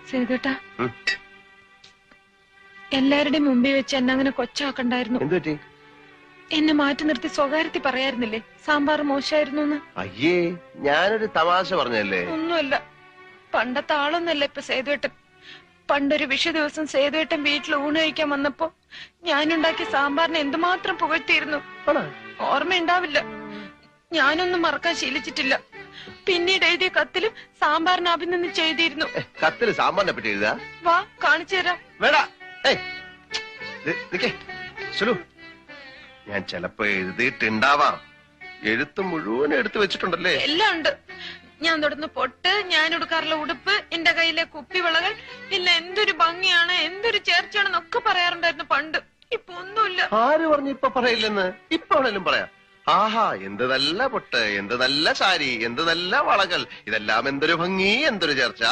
സേതുട്ടാ, എല്ലാവരുടെയും മുമ്പിൽ വെച്ച് എന്നെ അങ്ങനെ കൊച്ചാക്കണ്ടായിരുന്നു. എന്നെ മാറ്റി നിർത്തി സ്വകാര്യത്തിൽ പറയായിരുന്നില്ലേ സാമ്പാർ മോശമായിരുന്നു? അയ്യേ, ഞാനൊരു തമാശ പറഞ്ഞല്ലേ. ഒന്നുമല്ല, പണ്ടത്തെ ആളൊന്നല്ല ഇപ്പൊ സേതുവേട്ടൻ. പണ്ടൊരു വിഷു ദിവസം സേതുവേട്ടൻ വീട്ടിൽ ഊണ് കഴിക്കാൻ വന്നപ്പോ ഞാനുണ്ടാക്കിയ സാമ്പാറിനെ എന്തുമാത്രം പുകഴ്ത്തിയിരുന്നു. ഓർമ്മയുണ്ടാവില്ല, ഞാനൊന്നും മറക്കാൻ ശീലിച്ചിട്ടില്ല. പിന്നീട് എഴുതിയ കത്തിലും സാമ്പാറിന് അഭിനന്ദനം ചെയ്തിരുന്നു. കത്തില് സാമ്പാറിനെ പറ്റി എഴുതാ? വാ, കാണിച്ചു തരാം. വേടാ, ഞാൻ ചിലപ്പോ എഴുതിയിട്ടുണ്ടാവാം. എഴുത്ത് മുഴുവൻ എടുത്തു വെച്ചിട്ടുണ്ടല്ലേ? എല്ലാം ഉണ്ട്. ഞാൻ തൊടുന്ന പൊട്ട്, ഞാൻ ഉടുക്കാറുള്ള ഉടുപ്പ്, എന്റെ കയ്യിലെ കുപ്പിവിളകൾ, ഇല്ല എന്തൊരു ഭംഗിയാണ്, എന്തൊരു ചേർച്ചയാണെന്നൊക്കെ പറയാറുണ്ടായിരുന്നു പണ്ട്. ഇപ്പൊ ഒന്നുമില്ല. ആര് പറഞ്ഞു ഇപ്പൊ പറയില്ലെന്ന്? ഇപ്പൊ ആണേലും പറയാം. ആഹാ, എന്ത് നല്ല പൊട്ട്, എന്ത് നല്ല സാരി, എന്ത് നല്ല വളകൾ, ഇതെല്ലാം എന്തൊരു ഭംഗി, എന്തൊരു ചേർച്ച.